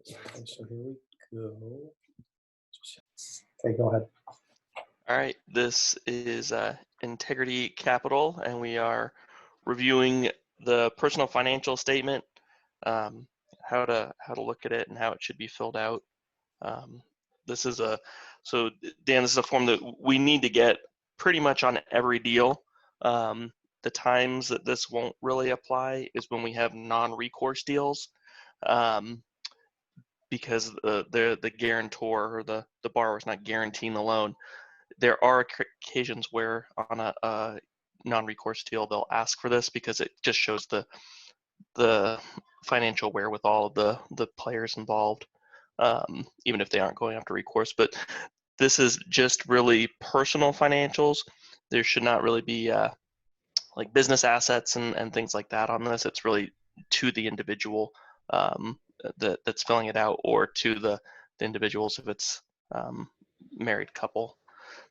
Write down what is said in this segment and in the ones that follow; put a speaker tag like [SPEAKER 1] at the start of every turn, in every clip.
[SPEAKER 1] Okay, so here we go. Okay, go ahead.
[SPEAKER 2] All right, this is Integrity Capital, and we are reviewing the personal financial statement, how to look at it and how it should be filled out. This is so Dan, this is a form that we need to get pretty much on every deal. The times that this won't really apply is when we have non-recourse deals. Because the guarantor or the borrower is not guaranteeing the loan. There are occasions where on a non-recourse deal they'll ask for this because it just shows the financial wherewithal of the players involved, even if they aren't going after recourse. But this is just really personal financials. There should not really be like business assets and things like that on this. It's really to the individual that's filling it out, or to the individuals if it's married couple.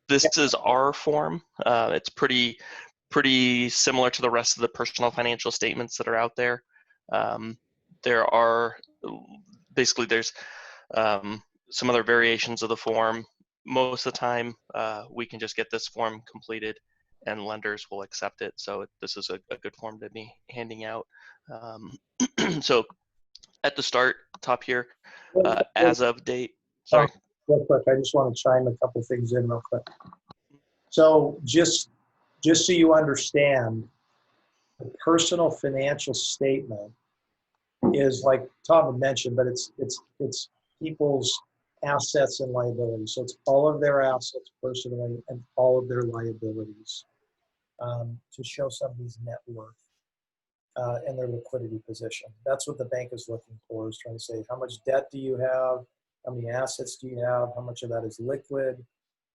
[SPEAKER 2] This is our form. It's pretty similar to the rest of the personal financial statements that are out there. There are basically there's some other variations of the form. Most of the time, we can just get this form completed and lenders will accept it. So this is a good form to be handing out. So at the start, top here, as of date, sorry.
[SPEAKER 1] Real quick, I just want to chime a couple things in real quick. So just so you understand, the personal financial statement is like Tom had mentioned, but it's people's assets and liabilities. So it's all of their assets personally and all of their liabilities to show somebody's net worth and their liquidity position. That's what the bank is looking for, is trying to say, how much debt do you have? How many assets do you have? How much of that is liquid?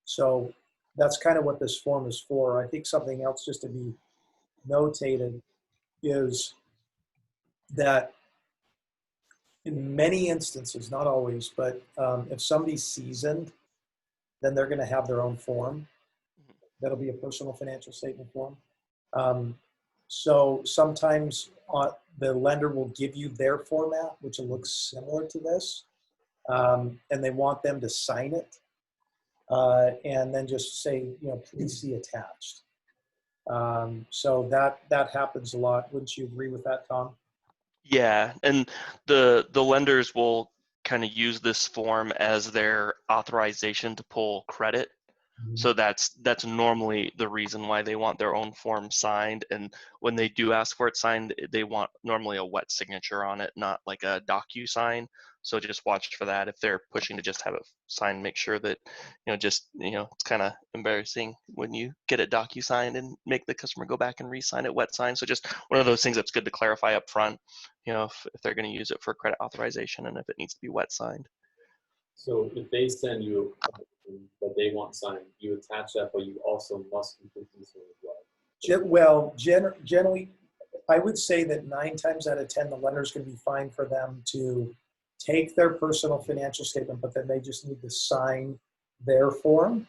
[SPEAKER 1] So that's kind of what this form is for. I think something else just to be notated is that in many instances, not always, but if somebody's seasoned, then they're going to have their own form. That'll be a personal financial statement form. So sometimes the lender will give you their format, which looks similar to this, and they want them to sign it, and then just say, please see attached. So that happens a lot. Wouldn't you agree with that, Tom?
[SPEAKER 2] Yeah, and the lenders will kind of use this form as their authorization to pull credit. So that's normally the reason why they want their own form signed. And when they do ask for it signed, they want normally a wet signature on it, not like a DocuSign. So just watch for that. If they're pushing to just have it signed, make sure that, it's kind of embarrassing when you get it DocuSigned and make the customer go back and re-sign it wet sign. So just one of those things that's good to clarify up front, if they're going to use it for credit authorization and if it needs to be wet signed.
[SPEAKER 3] So if they send you that they want signed, you attach that, but you also must complete this one as well.
[SPEAKER 1] Well, generally, I would say that 9 times out of 10, the lender's going to be fine for them to take their personal financial statement, but then they just need to sign their form.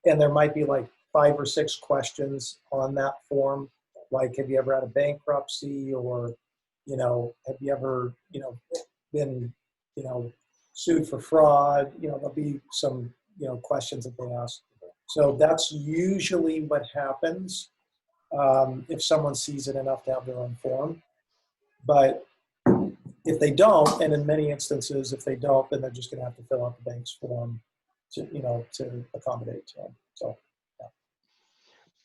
[SPEAKER 1] And there might be like 5 or 6 questions on that form, like, have you ever had a bankruptcy, or, have you ever, been, sued for fraud? There'll be some, questions that they ask. So that's usually what happens if someone sees it enough to have their own form. But if they don't, and in many instances, if they don't, then they're just going to have to fill out the bank's form to, to accommodate to them. So.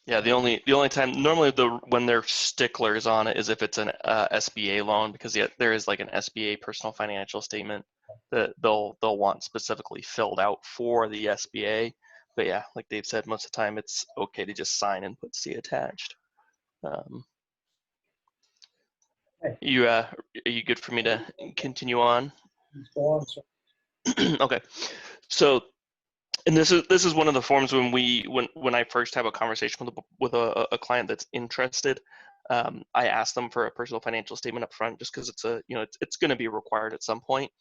[SPEAKER 2] Yeah, the only time normally when they're sticklers on it is if it's an SBA loan, because there is like an SBA personal financial statement that they'll want specifically filled out for the SBA. But yeah, like Dave said, most of the time it's okay to just sign and put C attached. Are you good for me to continue on? Okay, so. And this is one of the forms when I first have a conversation with a client that's interested, I ask them for a personal financial statement up front, just because it's going to be required at some point.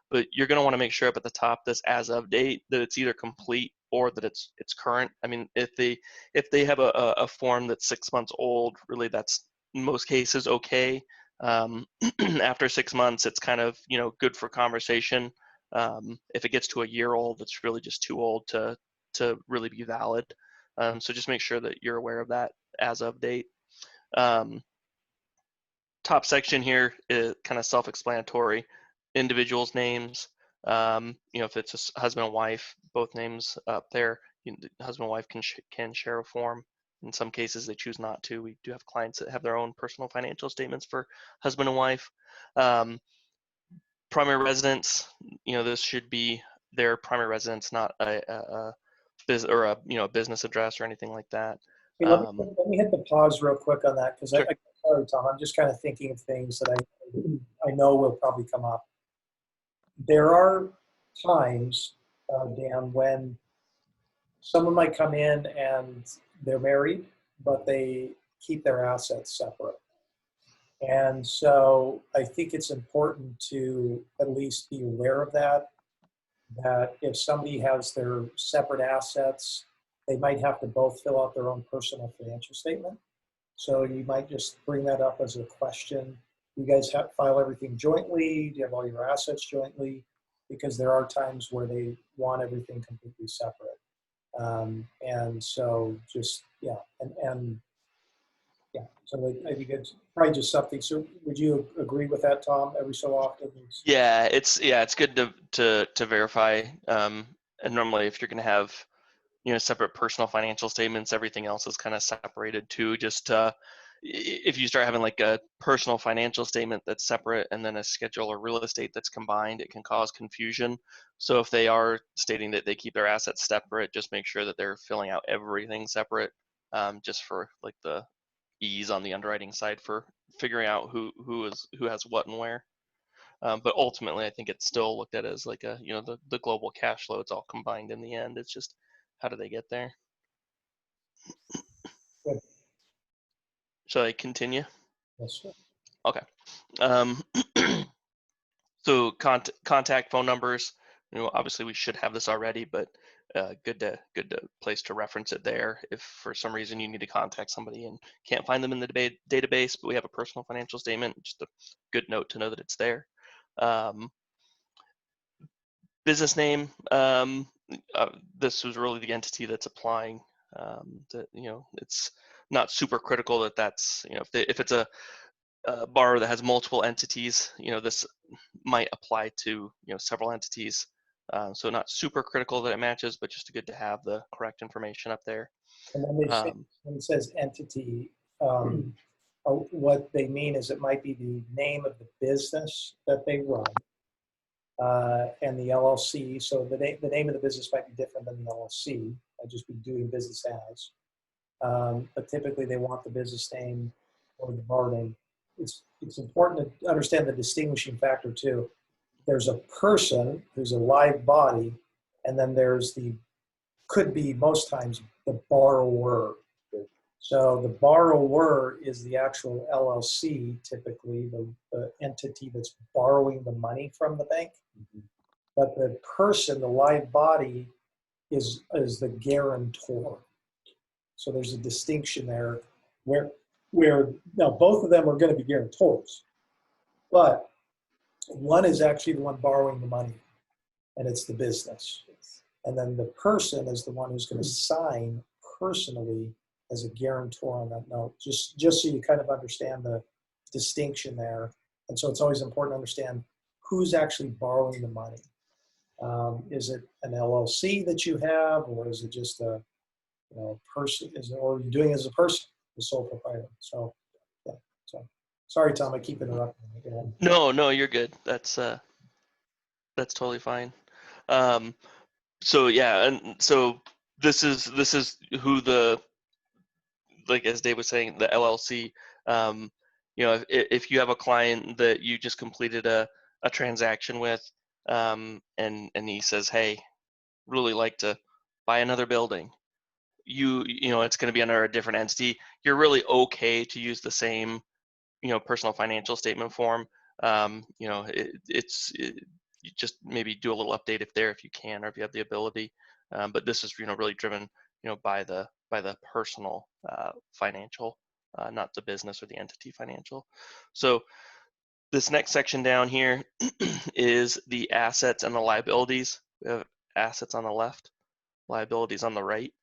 [SPEAKER 2] But you're going to want to make sure up at the top, this as of date, that it's either complete or that it's current. I mean, if they have a form that's 6 months old, really that's in most cases okay. After 6 months, it's kind of, good for conversation. If it gets to a year old, it's really just too old to really be valid. So just make sure that you're aware of that as of date. Top section here is kind of self-explanatory. Individuals' names. If it's a husband and wife, both names up there. The husband and wife can share a form. In some cases, they choose not to. We do have clients that have their own personal financial statements for husband and wife. Primary residence. This should be their primary residence, not a business address or anything like that.
[SPEAKER 1] Hey, let me hit the pause real quick on that, because
[SPEAKER 2] Sure.
[SPEAKER 1] sorry, Tom, I'm just kind of thinking of things that I know will probably come up. There are times, Dan, when someone might come in and they're married, but they keep their assets separate. And so I think it's important to at least be aware of that if somebody has their separate assets, they might have to both fill out their own personal financial statement. So you might just bring that up as a question. You guys file everything jointly? Do you have all your assets jointly? Because there are times where they want everything completely separate. And so just, yeah, and yeah, so I think it's probably just something. So would you agree with that, Tom? Every so often?
[SPEAKER 2] Yeah, it's good to verify. And normally, if you're going to have separate personal financial statements, everything else is kind of separated too. Just if you start having like a personal financial statement that's separate and then a schedule or real estate that's combined, it can cause confusion. So if they are stating that they keep their assets separate, just make sure that they're filling out everything separate, just for like the ease on the underwriting side for figuring out who has what and where. But ultimately, I think it's still looked at as like the global cash flow. It's all combined in the end. It's just how do they get there?
[SPEAKER 1] Good.
[SPEAKER 2] Shall I continue?
[SPEAKER 1] Yes, sir.
[SPEAKER 2] Okay. So contact phone numbers. Obviously we should have this already, but good to place to reference it there. If for some reason you need to contact somebody and can't find them in the database, but we have a personal financial statement, just a good note to know that it's there. Business name. This was really the entity that's applying. It's not super critical that that's if it's a borrower that has multiple entities, this might apply to several entities. So not super critical that it matches, but just good to have the correct information up there.
[SPEAKER 1] And then when it says entity, what they mean is it might be the name of the business that they run, and the LLC. So the name of the business might be different than the LLC. I'd just be doing business as. But typically they want the business name or the bar name. It's important to understand the distinguishing factor too. There's a person who's a live body, and then there's could be most times the borrower. So the borrower is the actual LLC, typically the entity that's borrowing the money from the bank. Mm-hmm. But the person, the live body, is the guarantor. So there's a distinction there where now both of them are going to be guarantors, but one is actually the one borrowing the money, and it's the business. And then the person is the one who's going to sign personally as a guarantor on that note, just so you kind of understand the distinction there. And so it's always important to understand who's actually borrowing the money. Is it an LLC that you have, or is it just a person? Or are you doing it as a person, the sole proprietor? So, yeah. So, sorry, Tom, I keep interrupting. Again.
[SPEAKER 2] No, you're good. That's totally fine. So yeah, and so this is who like as Dave was saying, the LLC. If you have a client that you just completed a transaction with, and he says, hey, really like to buy another building, it's going to be under a different entity. You're really okay to use the same personal financial statement form. You just maybe do a little update if you can, or if you have the ability. But this is really driven by the personal financial, not the business or the entity financial. So This next section down here is the assets and the liabilities. We have assets on the left, liabilities on the right.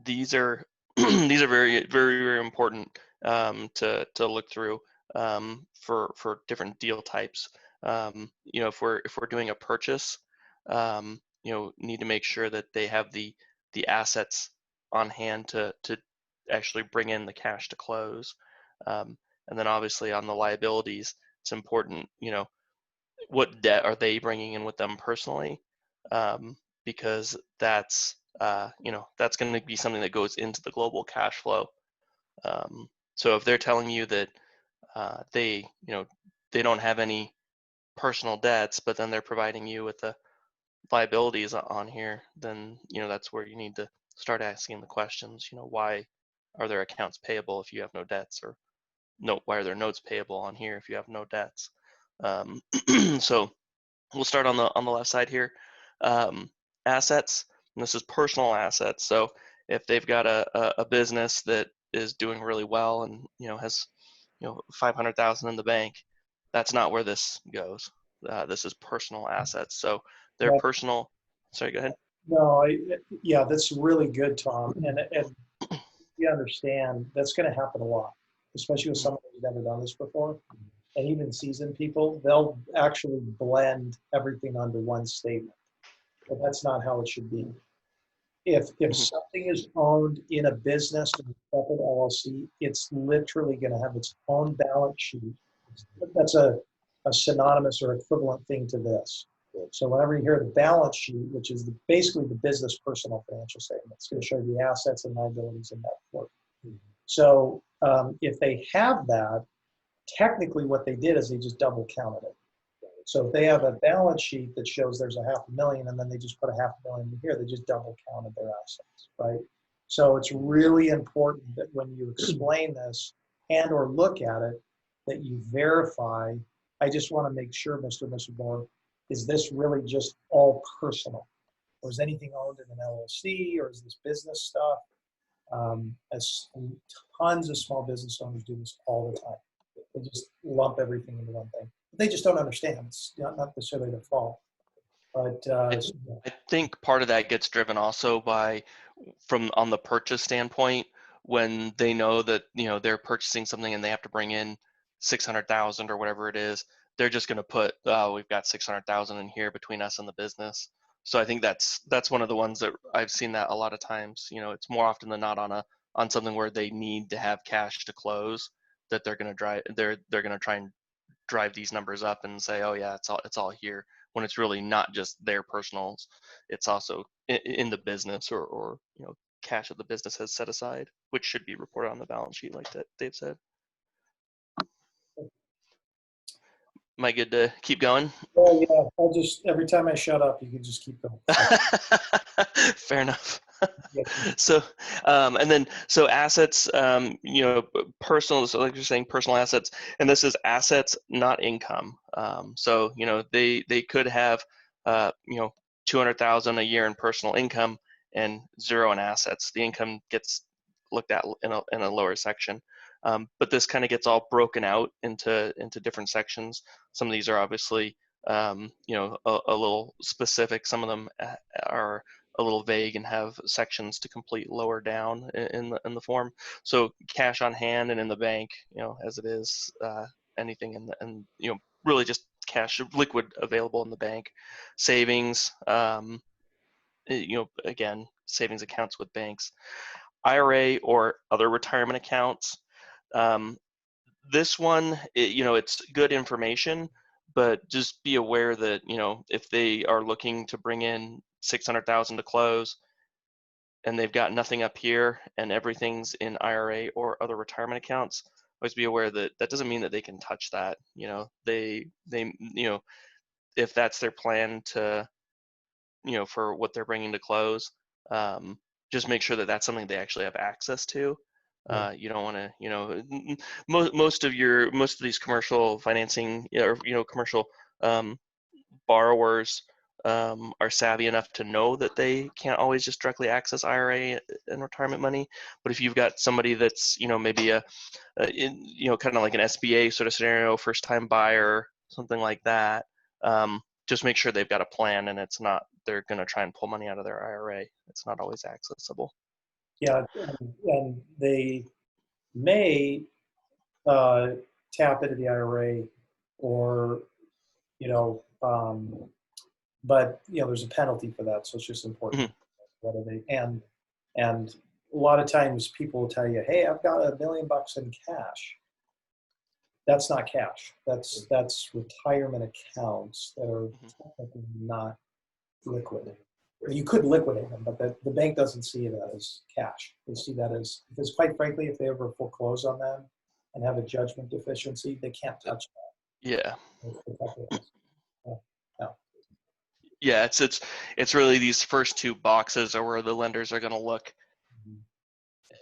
[SPEAKER 2] These are these are very, very, very important to look through for different deal types. You know, if we're doing a purchase, you know, need to make sure that they have the assets on hand to actually bring in the cash to close. And then obviously on the liabilities, it's important, you know, what debt are they bringing in with them personally? Because that's you know, that's going to be something that goes into the global cash flow. So if they're telling you that they, you know, they don't have any personal debts, but then they're providing you with the liabilities on here, then, you know, that's where you need to start asking the questions. You know, why are there accounts payable if you have no debts, or no, why are there notes payable on here if you have no debts? So we'll start on the left side here. Assets, and this is personal assets. So if they've got a business that is doing really well and, you know, has, you know, 500,000 in the bank, that's not where this goes. This is personal assets. So their
[SPEAKER 1] But,
[SPEAKER 2] personal. Sorry, go ahead.
[SPEAKER 1] no, yeah, that's really good, Tom. And you understand that's going to happen a lot, especially with someone who's never done this before. And even seasoned people, they'll actually blend everything under one statement. But that's not how it should be. If
[SPEAKER 2] Mhm.
[SPEAKER 1] something is owned in a business in a separate LLC, it's literally going to have its own balance sheet. That's a synonymous or equivalent thing to this. So whenever you hear the balance sheet, which is basically the business personal financial statement, it's going to show you the assets and liabilities in that report. So if they have that, technically what they did is they just double counted it. So if they have a balance sheet that shows there's a 500,000 and then they just put a 500,000 in here, they just double counted their assets, right? So it's really important that when you explain this and or look at it, that you verify. I just want to make sure, Mr. and Mr. Moore, is this really just all personal? Or is anything owned in an LLC, or is this business stuff? As tons of small business owners do this all the time. They just lump everything into one thing. They just don't understand. It's not necessarily their fault. But
[SPEAKER 2] I think part of that gets driven also by, from on the purchase standpoint, when they know that, you know, they're purchasing something and they have to bring in 600,000 or whatever it is, they're just going to put, oh, we've got 600,000 in here between us and the business. So I think that's one of the ones that I've seen that a lot of times. You know, it's more often than not on something where they need to have cash to close, that they're going to they're going to try and drive these numbers up and say, oh yeah, it's all here, when it's really not just their personals. It's also in the business, or you know, cash that the business has set aside, which should be reported on the balance sheet, like that Dave said. Am I good to keep going?
[SPEAKER 1] well, yeah, I'll just, every time I shut up, you can just keep going.
[SPEAKER 2] Fair enough.
[SPEAKER 1] Yeah.
[SPEAKER 2] So, and then, so assets, you know, personal, so like you're saying, personal assets, and this is assets, not income. So, you know, they could have, you know, 200,000 a year in personal income and zero in assets. The income gets looked at in a lower section. But this kind of gets all broken out into different sections. Some of these are obviously, you know, a little specific. Some of them are a little vague and have sections to complete lower down in the form. So cash on hand and in the bank, you know, as it is, anything and you know, really just cash, liquid available in the bank. Savings, you know, again, savings accounts with banks. IRA or other retirement accounts. Um, this one, you know, it's good information, but just be aware that, you know, if they are looking to bring in 600,000 to close and they've got nothing up here and everything's in IRA or other retirement accounts, always be aware that that doesn't mean that they can touch that. You know, you know, if that's their plan to, you know, for what they're bringing to close, just make sure that that's something they actually have access to. You don't want to, you know, most of these commercial financing, or, you know, commercial borrowers, are savvy enough to know that they can't always just directly access IRA and retirement money. But if you've got somebody that's, maybe kind of like an SBA sort of scenario, first time buyer, something like that, just make sure they've got a plan and it's not, they're going to try and pull money out of their IRA. It's not always accessible.
[SPEAKER 1] Yeah, and they may tap into the IRA or, but there's a penalty for that, so it's just important.
[SPEAKER 2] Mhm.
[SPEAKER 1] What are they? And a lot of times people will tell you, "Hey, I've got $1 million in cash." That's not cash. That's retirement accounts that are technically not liquid. You could liquidate them, but the bank doesn't see that as cash. They see that as, because quite frankly, if they ever foreclose on them and have a judgment deficiency, they can't touch
[SPEAKER 2] Yeah.
[SPEAKER 1] that. No.
[SPEAKER 2] Yeah, it's really these first two boxes are where the lenders are going to look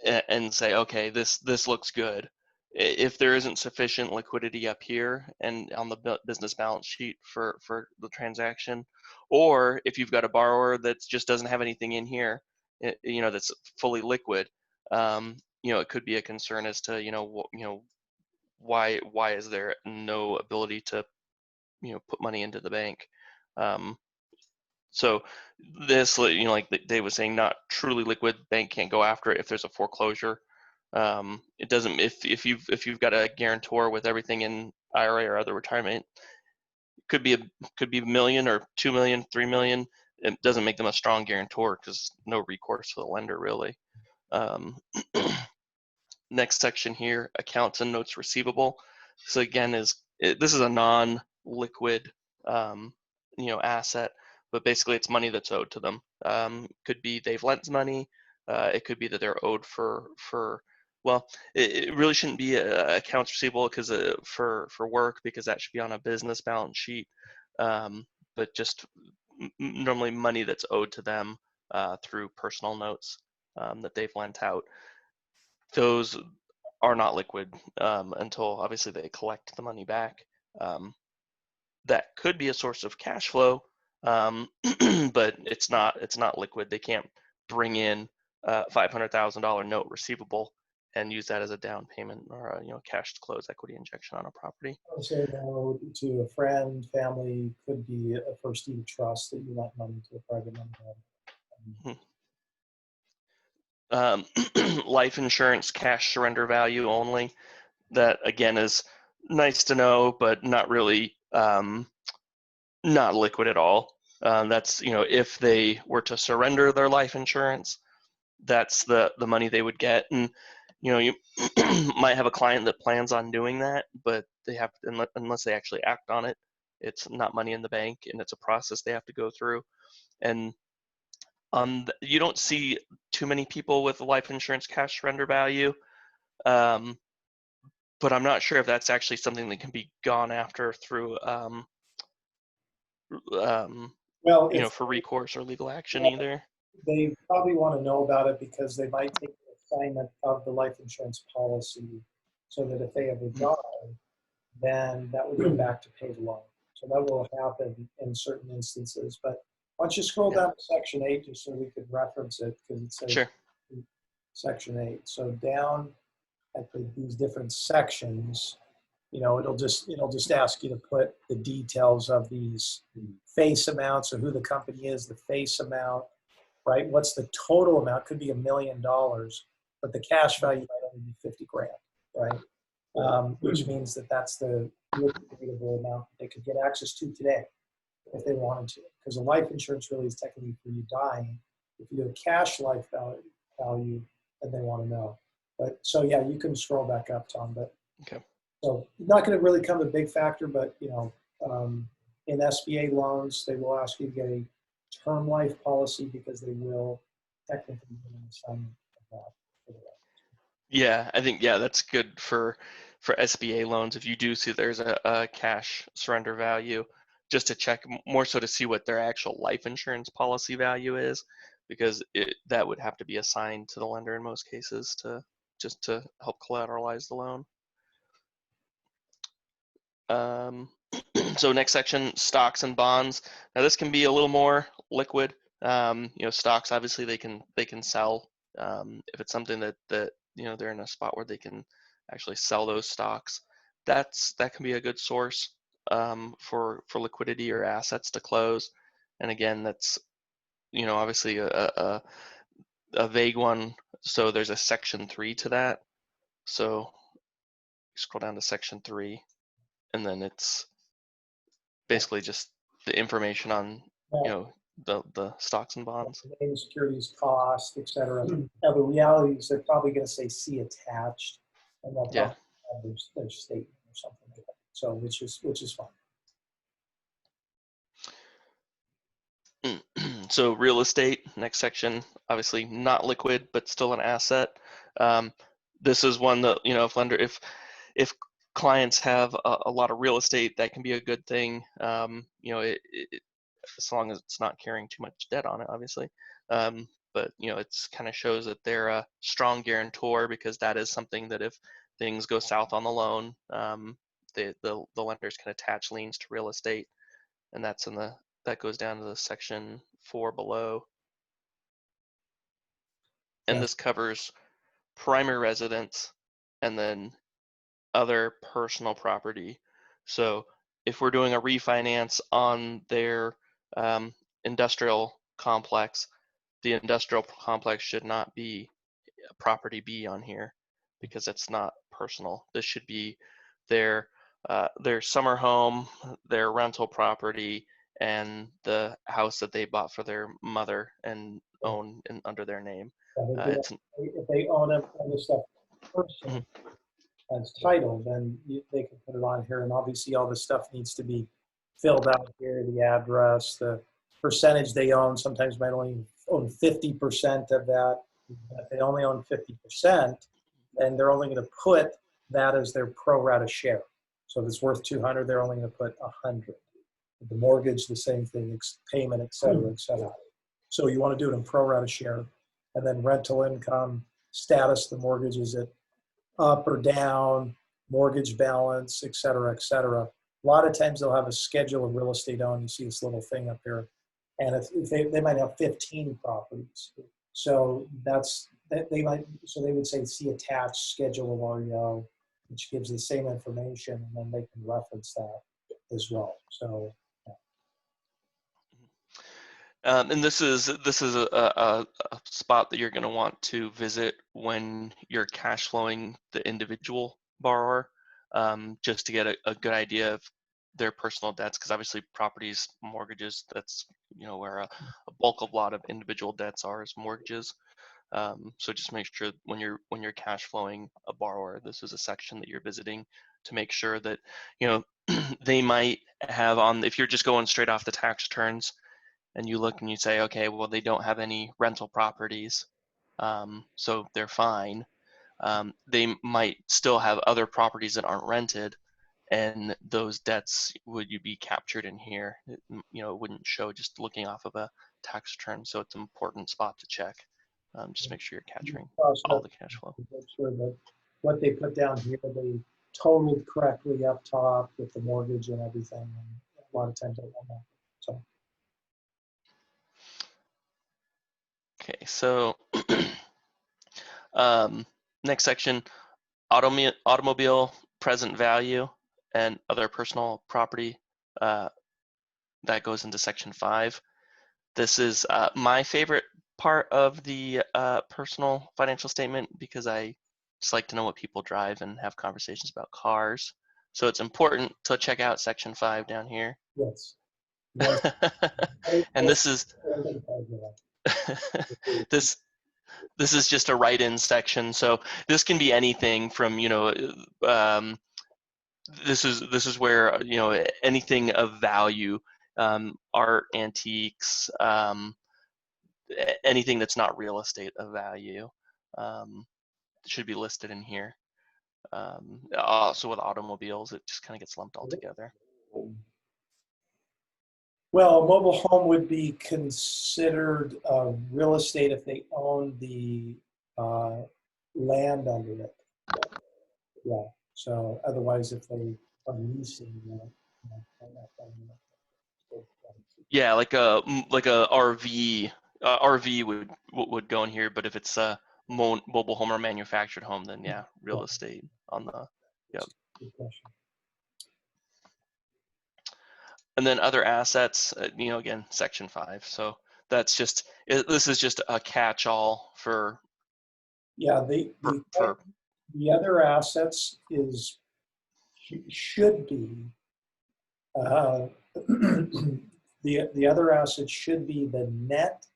[SPEAKER 2] and say, okay, this looks good. If there isn't sufficient liquidity up here and on the business balance sheet for the transaction, or if you've got a borrower that just doesn't have anything in here, that's fully liquid, it could be a concern as to why is there no ability to put money into the bank. So this, like Dave was saying, not truly liquid. Bank can't go after it if there's a foreclosure. It doesn't. If you've got a guarantor with everything in IRA or other retirement, could be $1 million or $2 million, $3 million. It doesn't make them a strong guarantor because no recourse to the lender really. Next section here, accounts and notes receivable. So again, this is a non-liquid asset, but basically it's money that's owed to them. Could be they've lent money. It could be that they're owed well, it really shouldn't be accounts receivable because for work, because that should be on a business balance sheet. But just normally money that's owed to them through personal notes that they've lent out. Those are not liquid until obviously they collect the money back. That could be a source of cash flow, but it's not liquid. They can't bring in a $500,000 note receivable and use that as a down payment or a cash to close equity injection on a property.
[SPEAKER 1] Also, to a friend, family, could be a first deed of trust that you lent money to a private lender.
[SPEAKER 2] Life insurance cash surrender value only. That again is nice to know, but not really not liquid at all. That's if they were to surrender their life insurance, that's the money they would get. And you might have a client that plans on doing that, but they have to, unless they actually act on it, it's not money in the bank, and it's a process they have to go through. And you don't see too many people with life insurance cash surrender value, but I'm not sure if that's actually something that can be gone after through
[SPEAKER 1] Well,
[SPEAKER 2] for recourse or legal action either.
[SPEAKER 1] They probably want to know about it because they might take an assignment of the life insurance policy so that if they ever die, then that would go back to pay the loan. So that will happen in certain instances. But why don't you scroll down to section 8 just so we could reference it, because it says
[SPEAKER 2] Sure.
[SPEAKER 1] section 8. So down at these different sections, it'll just ask you to put the details of these face amounts, or who the company is, the face amount, right? What's the total amount? Could be $1 million, but the cash value might only be 50 grand, right? Which means that's the liquidable amount they could get access to today if they wanted to. Because a life insurance really is technically for you dying. If you do a cash life value, then they want to know. But so yeah, you can scroll back up, Tom. But
[SPEAKER 2] okay.
[SPEAKER 1] So not going to really come a big factor, but in SBA loans, they will ask you to get a term life policy because they will technically get an assignment of that for the life.
[SPEAKER 2] Yeah, I think that's good for SBA loans. If you do see there's a cash surrender value, just to check more so to see what their actual life insurance policy value is, because that would have to be assigned to the lender in most cases to help collateralize the loan. So next section, stocks and bonds. Now this can be a little more liquid. Stocks, obviously they can sell if it's something that they're in a spot where they can actually sell those stocks. That can be a good source for liquidity or assets to close. And again, that's obviously a vague one. So there's a section 3 to that. So scroll down to section 3, and then it's basically just the information on the stocks and bonds.
[SPEAKER 1] Name, securities, cost, et cetera. Now, the reality is they're probably going to say "see attached," and they'll probably have their statement or something like that. So, which is fine.
[SPEAKER 2] So real estate, next section, obviously not liquid, but still an asset. This is one that if clients have a lot of real estate, that can be a good thing. As long as it's not carrying too much debt on it, obviously. But it's kind of shows that they're a strong guarantor, because that is something that if things go south on the loan, the lenders can attach liens to real estate, and that goes down to the section 4 below. And this covers primary residence and then other personal property. So if we're doing a refinance on their industrial complex, the industrial complex should not be property B on here, because it's not personal. This should be their summer home, their rental property, and the house that they bought for their mother and own under their name.
[SPEAKER 1] If they own other stuff personally as title, then they can put it on here. And obviously, all this stuff needs to be filled out here: the address, the percentage they own. Sometimes might only own 50% of that. If they only own 50%, then they're only going to put that as their pro rata share. So if it's worth 200, they're only going to put 100. The mortgage, the same thing, payment, et cetera, et cetera. So you want to do it in pro rata share. And then rental income, status, the mortgage, is it up or down, mortgage balance, et cetera, et cetera. A lot of times they'll have a schedule of real estate owned. You see this little thing up here. And if they might have 15 properties. So they would say see attached schedule of REO, which gives the same information, and then they can reference that as well. So.
[SPEAKER 2] And this is a spot that you're going to want to visit when you're cash flowing the individual borrower, just to get a good idea of their personal debts, because obviously properties, mortgages, that's where a bulk of a lot of individual debts are, is mortgages. So just make sure when you're cash flowing a borrower, this is a section that you're visiting to make sure that they might have if you're just going straight off the tax returns, and you look and you say, okay, well, they don't have any rental properties, so they're fine. They might still have other properties that aren't rented, and those debts would be captured in here. It wouldn't show just looking off of a tax return, so it's an important spot to check. Just make sure you're capturing all the cash flow.
[SPEAKER 1] Make sure that what they put down here, they totaled correctly up top with the mortgage and everything. And a lot of times I don't know. So.
[SPEAKER 2] Okay, so next section, automobile present value and other personal property. That goes into section 5. This is my favorite part of the personal financial statement, because I just like to know what people drive and have conversations about cars. So it's important to check out section 5 down here.
[SPEAKER 1] Yes.
[SPEAKER 2] And this is this is just a write-in section. So this can be anything from this is where anything of value, art, antiques, anything that's not real estate of value, should be listed in here. Also with automobiles, it just kind of gets lumped all together.
[SPEAKER 1] Well, a mobile home would be considered real estate if they own the land under it. Yeah. So otherwise, if they are leasing,
[SPEAKER 2] Yeah, like a RV. RV would go in here, but if it's a mobile home or manufactured home, then yeah, real estate on the. Yep.
[SPEAKER 1] Good question.
[SPEAKER 2] And then other assets, again, section 5. So that's just this is just a catch-all for
[SPEAKER 1] Yeah,
[SPEAKER 2] for
[SPEAKER 1] the other assets should be the other assets should be the net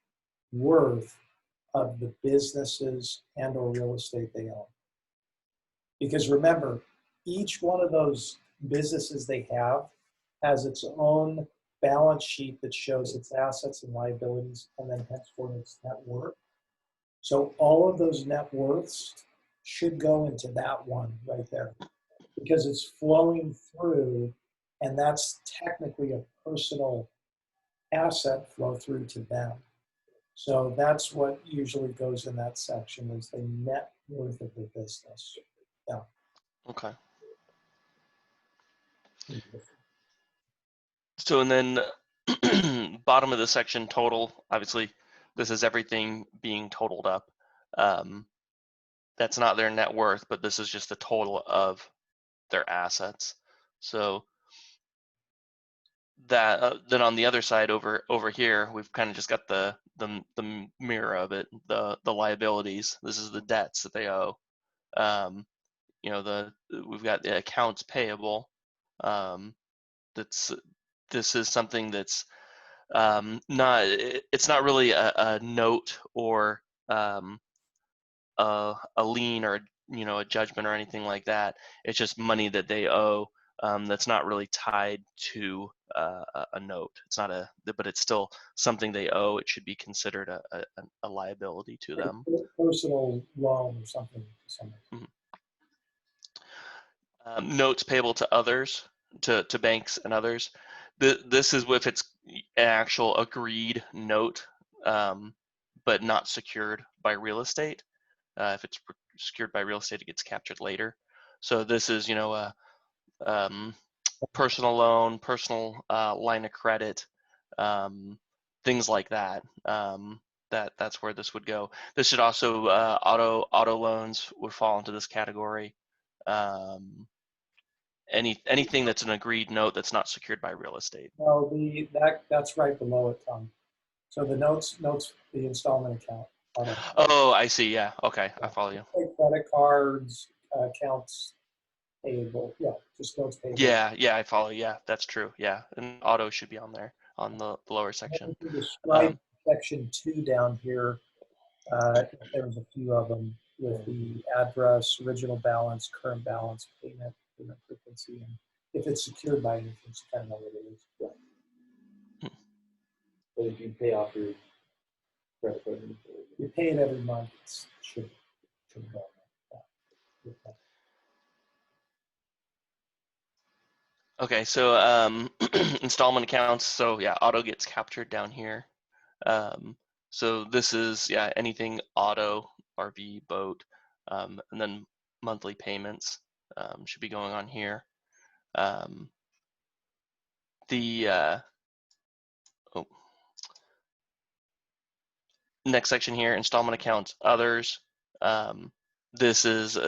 [SPEAKER 1] worth of the businesses and or real estate they own. Because remember, each one of those businesses they have has its own balance sheet that shows its assets and liabilities, and then henceforth its net worth. So all of those net worths should go into that one right there, because it's flowing through, and that's technically a personal asset flow through to them. So that's what usually goes in that section, is the net worth of the business. Yeah.
[SPEAKER 2] okay. So and then bottom of the section, total. Obviously, this is everything being totaled up. That's not their net worth, but this is just the total of their assets. So that then on the other side over here, we've kind of just got the mirror of it, the liabilities. This is the debts that they owe. We've got the accounts payable. This is something that's it's not really a note or a lien or a judgment or anything like that. It's just money that they owe that's not really tied to a note. It's not but it's still something they owe. It should be considered a liability to them.
[SPEAKER 1] Personal loan or something to somebody.
[SPEAKER 2] Notes payable to others, to banks and others. This is if it's an actual agreed note, but not secured by real estate. If it's secured by real estate, it gets captured later. So this is, a personal loan, personal line of credit, things like that. That's where this would go. This should also auto loans would fall into this category. Anything that's an agreed note that's not secured by real estate.
[SPEAKER 1] No, that's right below it, Tom. So the notes, the installment account.
[SPEAKER 2] Oh, I see. Yeah. Okay, I follow you.
[SPEAKER 1] Credit cards, accounts payable. Yeah, just notes payable.
[SPEAKER 2] Yeah, I follow. Yeah, that's true. Yeah, and auto should be on there on the lower section.
[SPEAKER 1] Describe section 2 down here. There's a few of them with the address, original balance, current balance, payment frequency, and if it's secured by anything, you kind of know what it is. Yeah.
[SPEAKER 3] But if you pay off your credit card,
[SPEAKER 1] You pay it every month. It should go. Yeah.
[SPEAKER 2] Okay, so installment accounts. So yeah, auto gets captured down here. So this is anything auto, RV, boat, and then monthly payments should be going on here. Next section here, installment accounts, others. This is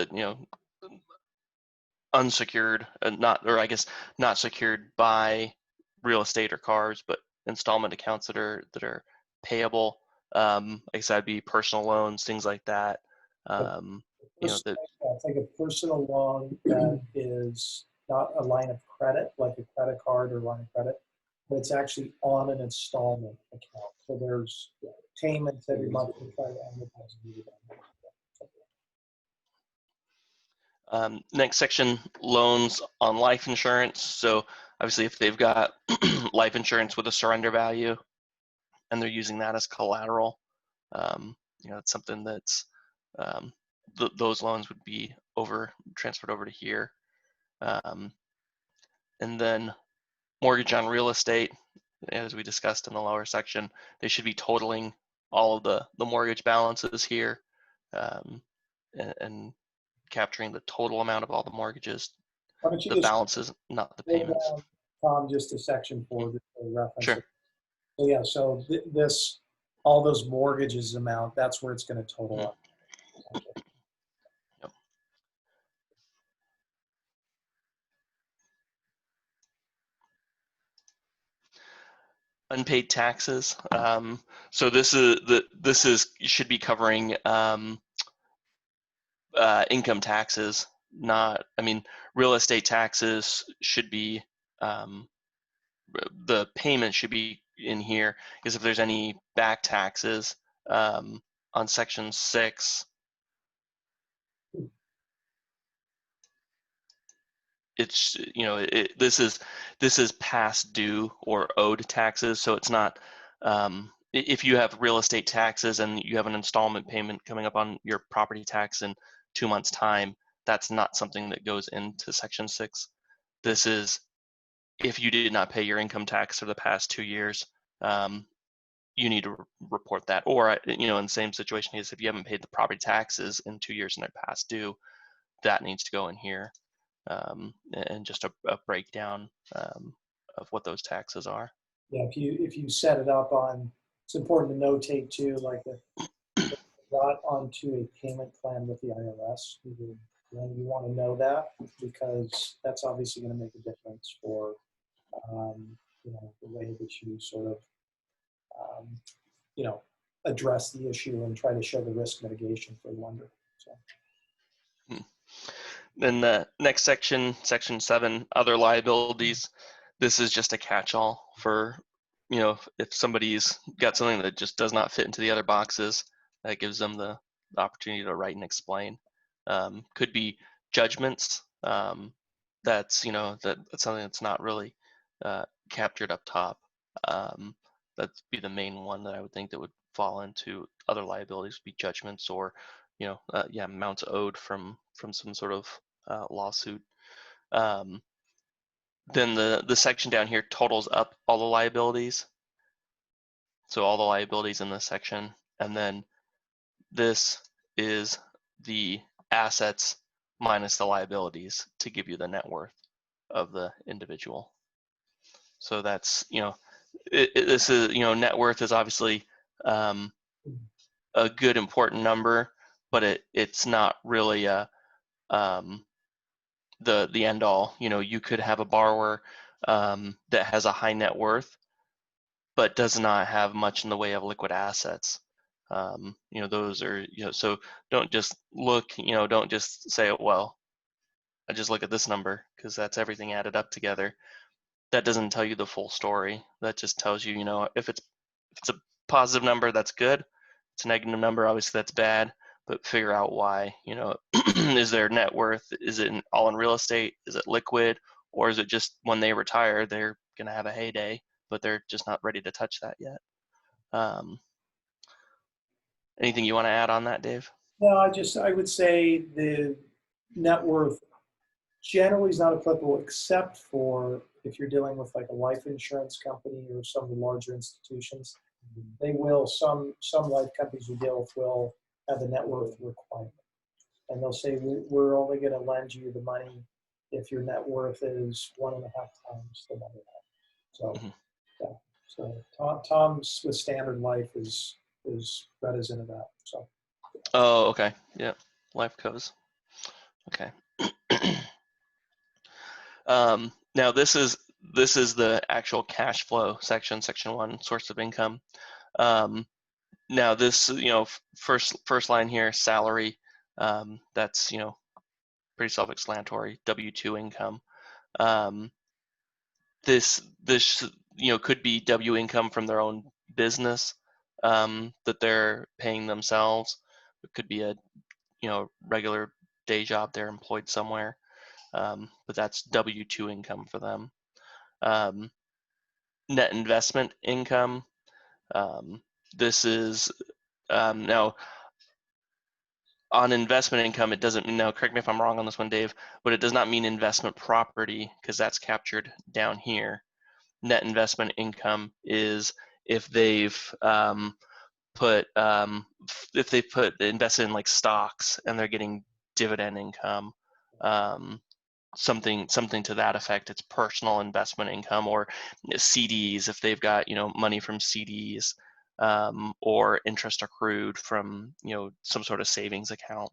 [SPEAKER 2] unsecured, not secured by real estate or cars, but installment accounts that are payable. Like I said, it'd be personal loans, things like that.
[SPEAKER 1] It's like a personal loan that is not a line of credit, like a credit card or line of credit, but it's actually on an installment account. So there's payments every month to try to amortize.
[SPEAKER 2] Next section, loans on life insurance. So obviously if they've got life insurance with a surrender value and they're using that as collateral, it's something that's those loans would be transferred over to here. And then mortgage on real estate, as we discussed in the lower section, they should be totaling all of the mortgage balances here and capturing the total amount of all the mortgages, the balances, not the payments.
[SPEAKER 1] Tom, just to section 4, just for reference.
[SPEAKER 2] Sure.
[SPEAKER 1] So yeah, so this, all those mortgages amount, that's where it's going to total
[SPEAKER 2] Mhm.
[SPEAKER 1] up.
[SPEAKER 2] Yep. Unpaid taxes. So this is should be covering income taxes, not, I mean, real estate taxes should be, the payment should be in here, because if there's any back taxes on section 6, it's, this is past due or owed taxes, so it's not, if you have real estate taxes and you have an installment payment coming up on your property tax in 2 months' time, that's not something that goes into section 6. This is if you did not pay your income tax for the past 2 years, you need to report that. Or, in the same situation is if you haven't paid the property taxes in 2 years and they're past due, that needs to go in here, and just a breakdown of what those taxes are.
[SPEAKER 1] Yeah, if you set it up on, it's important to notate too, like if got onto a payment plan with the IRS, then you want to know that, because that's obviously going to make a difference for the way that you sort of address the issue and try to show the risk mitigation for the lender. So.
[SPEAKER 2] Then the next section, section 7, other liabilities. This is just a catch-all for, if somebody's got something that just does not fit into the other boxes, that gives them the opportunity to write and explain. Could be judgments. That's, that's something that's not really captured up top. That'd be the main one that I would think that would fall into other liabilities, would be judgments or, amounts owed from some sort of lawsuit. Then the section down here totals up all the liabilities. So all the liabilities in this section, and then this is the assets minus the liabilities to give you the net worth of the individual. So that's, this is, net worth is obviously a good important number, but it's not really a the end all. You could have a borrower that has a high net worth but does not have much in the way of liquid assets. Those are, so don't just look, don't just say, well, I just look at this number because that's everything added up together. That doesn't tell you the full story. That just tells you, if it's a positive number, that's good. It's a negative number, obviously that's bad, but figure out why. Is their net worth, is it all in real estate? Is it liquid? Or is it just when they retire, they're going to have a heyday, but they're just not ready to touch that yet? Anything you want to add on that, Dave?
[SPEAKER 1] No, I would say the net worth generally is not applicable except for if you're dealing with like a life insurance company or some of the larger institutions. They will, some life companies we deal with will have the net worth requirement. And they'll say, we're only going to lend you the money if your net worth is 1.5 times the money. So, yeah. So Tom's with Standard Life is reticent of that. So.
[SPEAKER 2] Oh, okay. Yeah. Life Cos. Okay. Now this is the actual cash flow section, section 1, source of income. Now this, first line here, salary, that's, pretty self-explanatory, W-2 income. This could be W income from their own business that they're paying themselves. It could be a, regular day job, they're employed somewhere, but that's W-2 income for them. Net investment income. This is now on investment income. It doesn't, now correct me if I'm wrong on this one, Dave, but it does not mean investment property because that's captured down here. Net investment income is if they've invested in like stocks and they're getting dividend income, something to that effect. It's personal investment income, or CDs if they've got money from CDs, or interest accrued from some sort of savings account.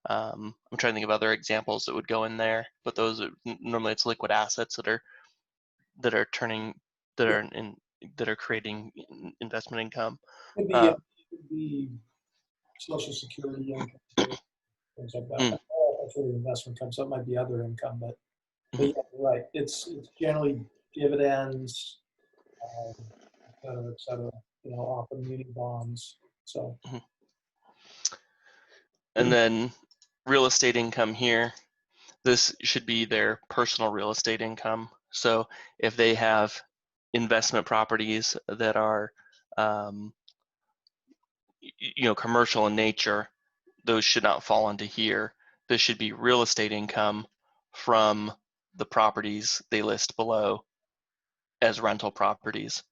[SPEAKER 2] I'm trying to think of other examples that would go in there, but those normally it's liquid assets that are turning that are in that are creating investment income.
[SPEAKER 1] Could
[SPEAKER 2] Uh,
[SPEAKER 1] be Social Security income, things like that.
[SPEAKER 2] Mm.
[SPEAKER 1] That's where the investment comes. So it might be other income, but
[SPEAKER 2] Mhm.
[SPEAKER 1] yeah, right. It's generally dividends, et cetera. Off of muni bonds. So
[SPEAKER 2] Mhm. And then real estate income here. This should be their personal real estate income. So if they have investment properties that are commercial in nature, those should not fall into here. This should be real estate income from the properties they list below as rental properties.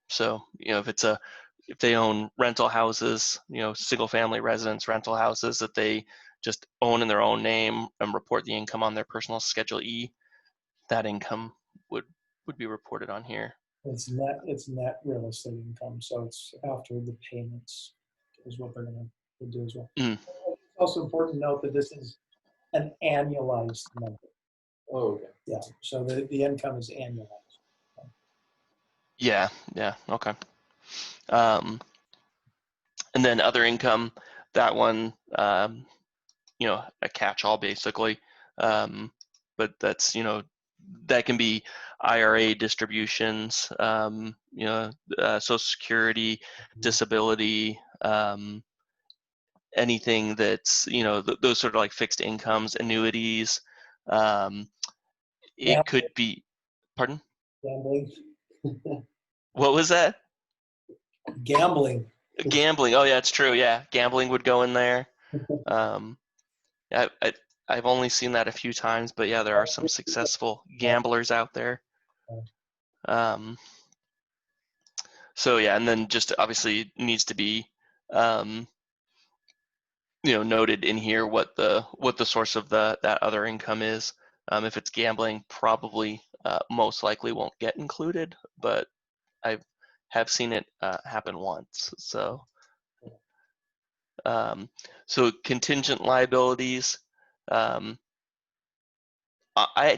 [SPEAKER 2] So if they own rental houses, single family residence rental houses that they just own in their own name and report the income on their personal Schedule E, that income would be reported on here.
[SPEAKER 1] it's net real estate income. So it's after the payments is what they're going to do as well.
[SPEAKER 2] Mm.
[SPEAKER 1] It's also important to note that this is an annualized number.
[SPEAKER 3] Oh, okay.
[SPEAKER 1] Yeah. So the income is annualized.
[SPEAKER 2] Yeah, okay. And then other income, that one, a catch-all basically. But that's, that can be IRA distributions, Social Security, disability, anything that's, those sort of like fixed incomes, annuities. It could be, pardon?
[SPEAKER 1] Gambling.
[SPEAKER 2] What was that?
[SPEAKER 1] Gambling.
[SPEAKER 2] Gambling. Oh yeah, it's true. Yeah, gambling would go in there. Um, I've only seen that a few times, but yeah, there are some successful gamblers out there. So yeah, and then just obviously needs to be, noted in here what the source of that other income is. If it's gambling, probably most likely won't get included, but I have seen it happen once. So contingent liabilities. I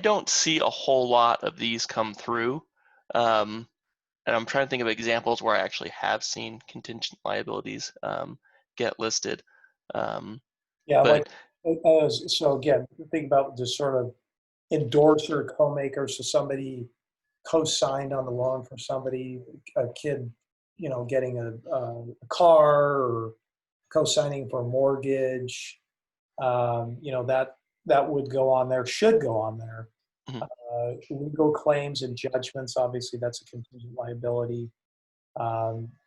[SPEAKER 2] don't see a whole lot of these come through. And I'm trying to think of examples where I actually have seen contingent liabilities get listed.
[SPEAKER 1] Yeah,
[SPEAKER 2] But
[SPEAKER 1] so again, think about this sort of endorser, co-maker. So somebody co-signed on the loan for somebody, a kid, getting a car, or co-signing for a mortgage. That would go on there, should go on there.
[SPEAKER 2] Mhm.
[SPEAKER 1] Legal claims and judgments, obviously, that's a contingent liability,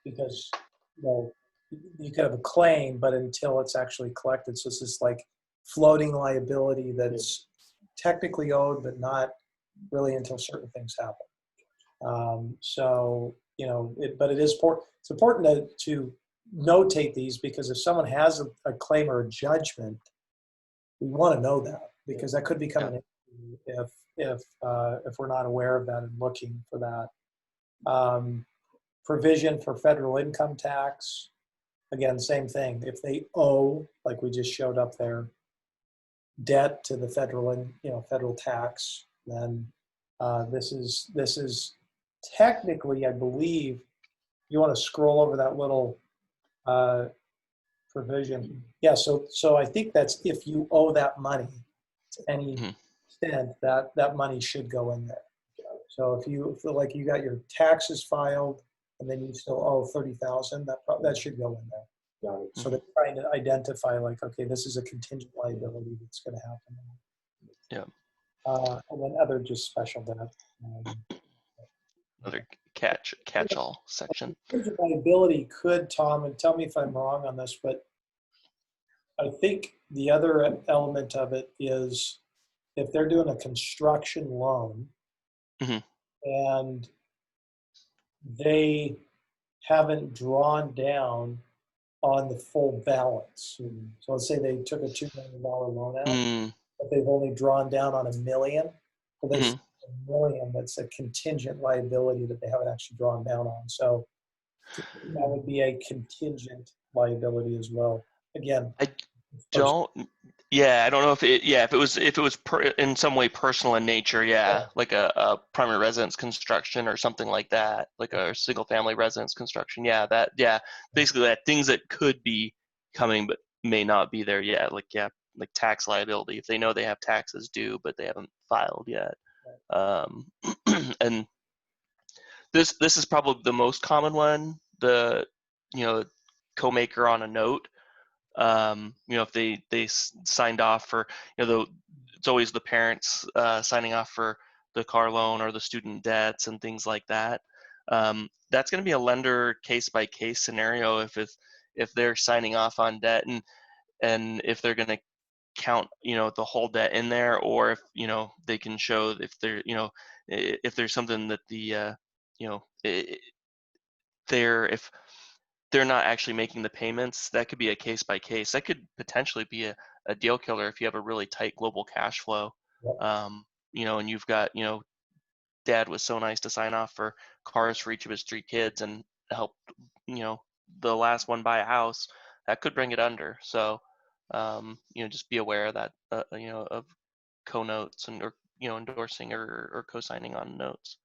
[SPEAKER 1] because you could have a claim, but until it's actually collected, so it's this like floating liability that's technically owed, but not really until certain things happen. But it is important. It's important to notate these, because if someone has a claim or a judgment, we want to know that, because that could become an issue if we're not aware of that and looking for that. Provision for federal income tax. Again, same thing. If they owe, like we just showed up there, debt to the federal tax, then this is technically, I believe, you want to scroll over that little provision. Yeah, so I think that's if you owe that money to any
[SPEAKER 2] Mhm.
[SPEAKER 1] extent, that money should go in there. So if you feel like you got your taxes filed and then you still owe 30,000, that should go in there.
[SPEAKER 3] Got it.
[SPEAKER 1] So they're trying to identify, like, okay, this is a contingent liability that's going to happen.
[SPEAKER 2] Yeah.
[SPEAKER 1] And then other just special debt.
[SPEAKER 2] Another catch-all section.
[SPEAKER 1] Contingent liability could, Tom, and tell me if I'm wrong on this, but I think the other element of it is if they're doing a construction loan,
[SPEAKER 2] Mhm.
[SPEAKER 1] and they haven't drawn down on the full balance. So let's say they took a $2 million loan out.
[SPEAKER 2] Mm.
[SPEAKER 1] but they've only drawn down on $1 million. Well, there's
[SPEAKER 2] Mhm.
[SPEAKER 1] $1 million that's a contingent liability that they haven't actually drawn down on. So that would be a contingent liability as well. Again,
[SPEAKER 2] I don't. Yeah, I don't know if it. Yeah, if it was in some way personal in nature. Yeah, like a primary residence construction or something like that, like a single family residence construction. Yeah, that. Yeah, basically that things that could be coming but may not be there yet. Like like tax liability if they know they have taxes due but they haven't filed yet. Um, and this is probably the most common one. The you know co-maker on a note. If they signed off for, it's always the parents signing off for the car loan or the student debts and things like that. That's going to be a lender case by case scenario if they're signing off on debt and if they're going to count the whole debt in there, or if they can show if they're if there's something that the you know if they're not actually making the payments, that could be a case by case. That could potentially be a deal killer if you have a really tight global cash flow. And you've got, dad was so nice to sign off for cars for each of his 3 kids and help, the last one buy a house. That could bring it under. So, just be aware of that, of co-notes and or endorsing or co-signing on notes.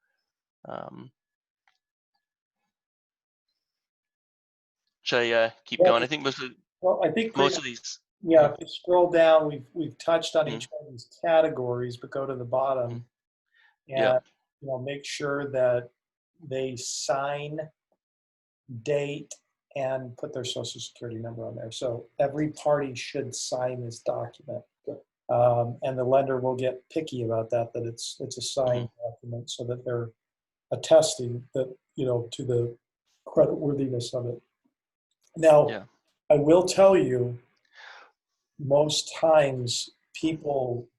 [SPEAKER 2] Should I keep
[SPEAKER 1] yeah,
[SPEAKER 2] going? I think
[SPEAKER 1] well, I think
[SPEAKER 2] most of these.
[SPEAKER 1] yeah, if you scroll down, we've touched on
[SPEAKER 2] Mhm,
[SPEAKER 1] each one of these categories, but go to the
[SPEAKER 2] mhm.
[SPEAKER 1] bottom
[SPEAKER 2] Yep.
[SPEAKER 1] and make sure that they sign, date, and put their social security number on there. So every party should sign this document. And the lender will get picky about that it's a
[SPEAKER 2] Mhm.
[SPEAKER 1] signed document so that they're attesting that, to the creditworthiness of it. Now,
[SPEAKER 2] Yeah.
[SPEAKER 1] I will tell you, most times people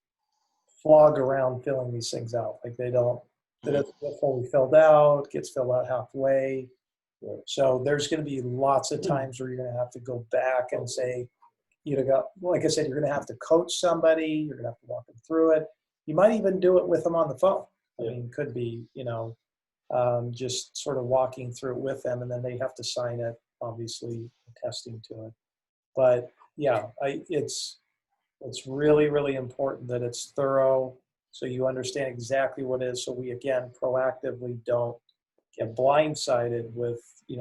[SPEAKER 1] flog around filling these things out. Like they
[SPEAKER 2] Mhm.
[SPEAKER 1] doesn't get fully filled out, gets filled out halfway. So there's going to be lots of times where you're going to have to go back and say, like I said, you're going to have to coach somebody. You're going to have to walk them through it. You might even do it with them on the phone. I mean, could be, just sort of walking through it with them, and then they have to sign it, obviously attesting to it. But yeah, it's really, really important that it's thorough so you understand exactly what it is. So we, again, proactively don't get blindsided with,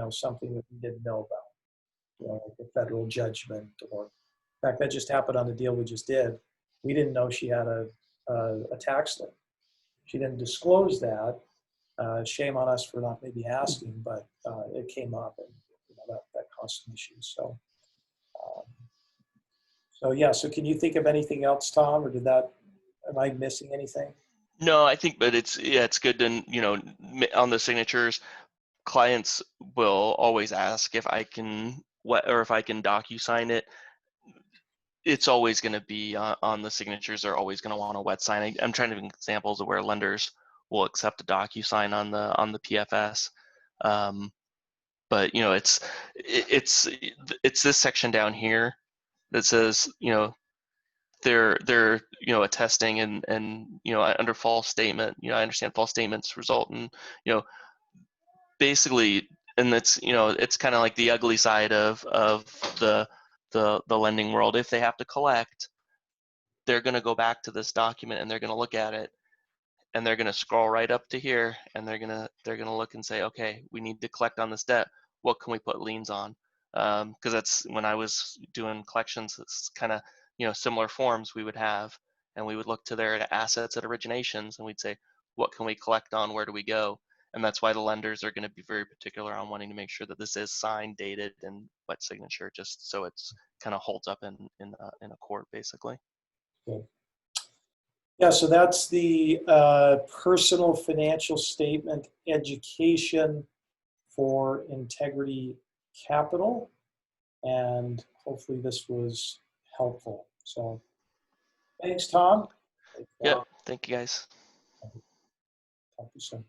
[SPEAKER 1] something that we didn't know about, like a federal judgment or, in fact, that just happened on the deal we just did. We didn't know she had a tax lien. She didn't disclose that. Shame on us for not maybe asking, but it came up and that caused some issues. Um, so yeah, so can you think of anything else, Tom, or am I missing anything?
[SPEAKER 2] No, I think, but it's good to, on the signatures, clients will always ask if I can or if I can docu-sign it. It's always going to be on the signatures. They're always going to want a wet sign. I'm trying to give examples of where lenders will accept a docu-sign on the PFS. But it's this section down here that says they're attesting and under false statement. I understand false statements result in you know basically, and it's kind of like the ugly side of the the lending world. If they have to collect, they're going to go back to this document and they're going to look at it and they're going to scroll right up to here and they're going to look and say, okay, we need to collect on this debt. What can we put liens on? Because that's when I was doing collections. It's kind of similar forms we would have, and we would look to their assets at originations, and we'd say, what can we collect on? Where do we go? And that's why the lenders are going to be very particular on wanting to make sure that this is signed, dated, and wet signature, just so it's kind of holds up in a court, basically.
[SPEAKER 1] Good. Yeah, so that's the personal financial statement education for Integrity Capital, and hopefully this was helpful. So thanks, Tom.
[SPEAKER 2] Yep. Thank you, guys.
[SPEAKER 1] Talk to you soon.